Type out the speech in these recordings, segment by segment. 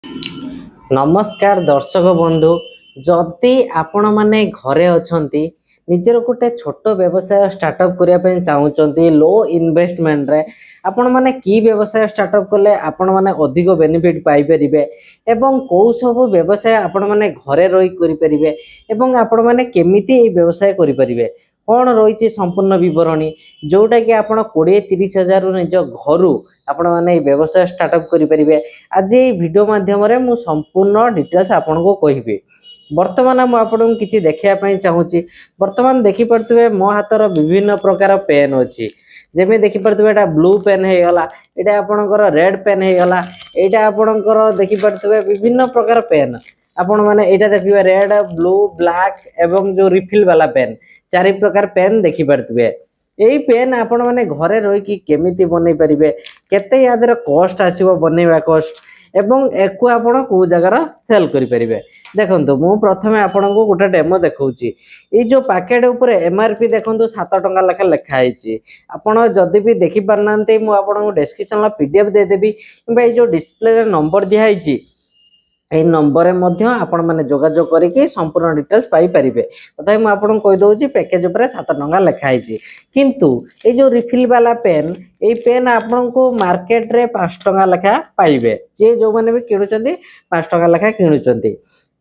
नमस्कार दर्शक बंधु जदि आपण माने घरे अछंती निजर गोटे छोट व्यवसाय स्टार्टअप करने चाहूँगी लो इन्वेस्टमेंट रे आपण माने की व्यवसाय स्टार्टअप कले आपण माने अधिक बेनिफिट पाई परिबे एवं को सब व्यवसाय आपण माने घरे रही करि परिबे एवं आपण माने केमिति ए व्यवसाय करि परिबे कौन रही संपूर्ण बरणी जोटा कि आप 20-30 हजार निज घर आपण मैंने व्यवसाय स्टार्टअप करें। आज ये वीडियो माध्यम मु संपूर्ण डिटेल्स आपन को कहि बर्तमान मुझे किसी देखापी चाहूँगी। बर्तमान देखिपे मो हाथर विभिन्न प्रकार पेन अच्छी जमी देखिपे यहाँ ब्लू पेन होगा यहाँ आपणकर रेड पेन होगा यहाँ आपणकर देखिपे विभिन्न प्रकार पेन आपण मैंने यहाँ देखिए रेड ब्लू ब्लैक एवं जो रिफिल वाला पेन 4 प्रकार पेन देखिपे। यही पेन आपण मैंने घरे रही केमिति बन पारे केते यादर कॉस्ट आसीबो बनैबा कॉस्ट एवं एको आपण को जगार सेल करें। देखो मु प्रथमे आपण को गोटे डेमो देखौची ये जो पैकेट ऊपर एमआरपी देखो 7 टंका लेखा लिखाई आपण जदि भी देखि पारना मु आपण को डिस्क्रिप्शन पीडीएफ देदेवी कि जो डिस्प्ले नंबर दिखाई এই নম্বরে মধ্য আপন মানে যোগাযোগ করিকি সম্পূর্ণ ডিটেলস পাই পারিবে। তথাপি মু আপনাকে কই দউছি প্যাকেজ উপরে 7 টঙ্কা লেখা হইছি কিন্তু এই যে রিফিল वाला পেন এই পেন আপনাকে মার্কেট রে 5 টঙ্কা লেখা পাইবে যে जो माने भी किणुचंती 5 टंका लेखा किणुचंती।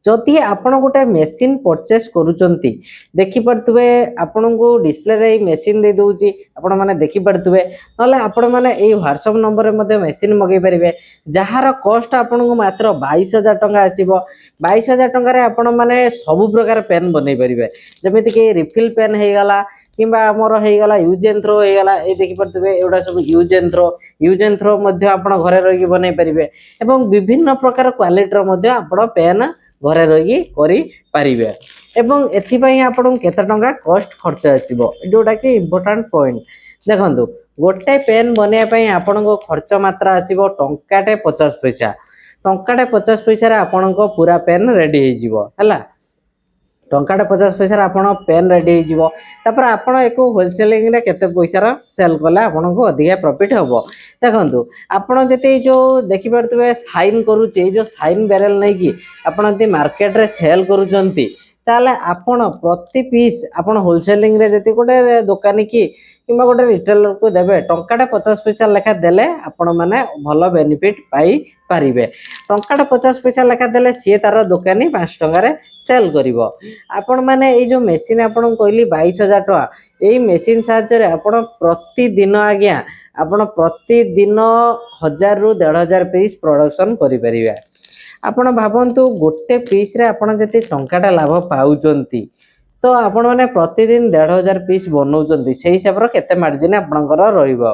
जदि आपण गोटे मेसीन परचेस करूचंती देखि पड़तुबे आपण को डिस्प्ले रे मेसीन दे दउची आपण माने देखि पड़तुबे नले आपण माने ए व्हाट्सएप नंबर रे मध्ये मेसीन मगै परिबे जहार कॉस्ट आपण को मात्र 22000 टंका आसीबो। 22000 टंका रे आपण माने सब प्रकार पेन बनै परिबे जेमिति कि रिफिल पेन हे गला किंबा हमर हे गला यूज एंड थ्रो हे गला ए देखि पड़तुबे एडा सब यूज एंड थ्रो मध्ये आपण घरे रहि बनै परिबे एवं विभिन्न प्रकार क्वालिटी रो मध्ये आपण पेन घरे रही करें एवं एथिपाई आपन केते टंका कॉस्ट खर्च आसीबो जोटा कि इम्पोर्टेंट पॉइंट देखो गोटे पेन बनैया आपन को खर्च मात्रा आसीबो टंकाटे 50 पैसा टंकाटे 50 पैसा रे आपन को पूरा पेन रेडी हो जिवो हला टंकाटे 50 पैसा आपन पेन रेडी हो जिवो तापर आपन एको होलसेलिंग रे केते पैसा रा सेल कले आपन को अधिक प्रॉफिट हबो। देखंतु आपन जते जो देखि परतबे साइन करूचे जो साइन बेरल नै कि आपन जते मार्केट रे सेल करूचंती ताले आपन प्रति पीस आपन होलसेलिंग रे जते गोटे दुकानी की किंबा गोटे रिटेलर को देबे टंकाटे 50 पैसा लेखा देले आपण माने भलो बेनिफिट पाई पारिबे। टंकाटे 50 पैसा लेखा देले सी तार दुकानी 5 टंका रे सेल करिवो। आपण माने ए जो मेसिन आपण कहली 22000 टका एई मेसिन साहाय्य रे आपण प्रति दिन आज्ञा आपण प्रति दिन 1000 रु 1500 पीस प्रोडक्शन करि परिबे। आपण भाबंतु गोटे पीस रे आपण जति टंकाटा लाभ पाउचंती तो आपण माने प्रतिदिन 1500 पीस बनाउचंती से हिसाब रो केते मार्जिन आपनकर रहइबो।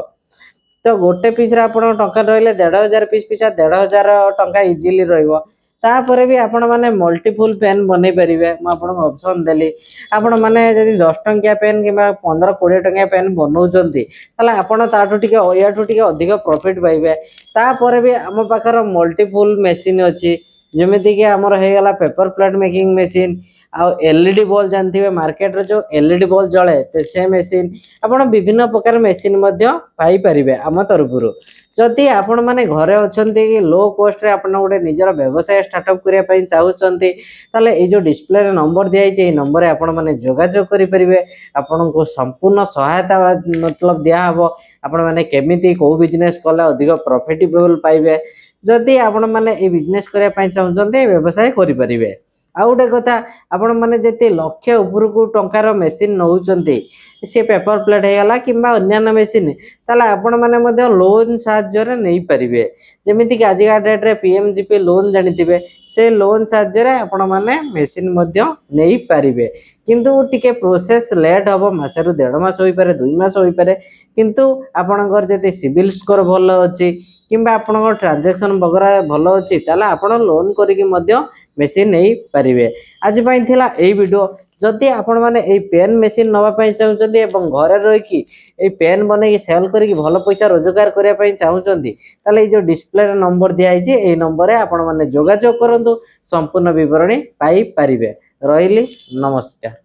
तो गोटे पीस रे आपण टंका रहले 1500 पीस पिछा 1500 टंका इजीली रहइबो। तापर भी आपण माने मल्टीपल पेन बनै परिबे म आपण ऑप्शन देली आपण माने जदि 10 टंकिया पेन किबा 15-20 टंकिया पेन बनाउचंती तले आपण ताठो टिके याठो टिके अधिक प्रॉफिट पाइबे। तापर भी हम पाखर मल्टीपल मशीन अछि जेमिति कि हमर हे गला पेपर प्लेट मेकिंग मशीन आ एलईडी बल्ब जानथिबे मार्केट रे जो एलईडी बल्ब जळे ते से मशीन आपण विभिन्न प्रकार मशीन मध्ये पाई परिबे हम तरफुरु। जदि आपण माने घरे अछंती कि लो कॉस्ट रे आपण गोटे निजर व्यवसाय स्टार्टअप करिया पई चाहउचंती ताले ए जो डिस्प्ले रे नंबर दिया छै ए नंबर रे आपण माने जोगाजोग करि परिबे आपण को संपूर्ण सहायता मतलब दिया हबो आपण माने केमिति को बिजनेस कला अधिक प्रॉफिटेबल पाइबे। जदि आपण माने ए बिजनेस करिया पई चाहउचंती व्यवसाय करि परिबे। आ गोटे कथा आपण माने जति लक्ष्य ऊपर को टंकार मेसिन नउचंती से पेपर प्लेट हेगला किंबा अन्य मेसिन ताला आपण माने मध्ये लोन साहाय्य रे नै परिबे जेमिति कि आजिका डेट रे पीएमजीपी लोन जानिथिबे से लोन साहाय्य रे आपण माने मेसिन मध्ये नै परिबे किंतु टिके प्रोसेस लेट हबो मासे रु 1.5 मास होई पारे 2 मास होई पारे किंतु आपणकर जति सिविल स्कोर भलो अछि किंबा आपणकर ट्रांजैक्शन वगैरह भलो अछि ताला आपण लोन करिकि मध्ये मेसिन नहीं पारिबे। आज पई थिला ए वीडियो जदि आपण माने ए पेन मेसिन नवा पई चाहउचंदी एवं घरे रहि कि ए पेन बनै सेल करिकि भलो पैसा रोजगार करिया पई चाहउचंदी ताले ए जो डिस्प्ले रे नंबर दिया छि ए नंबर रे आपण माने जोगाजोग करंतु संपूर्ण विवरणी पाई पारिबे। रहिली नमस्कार।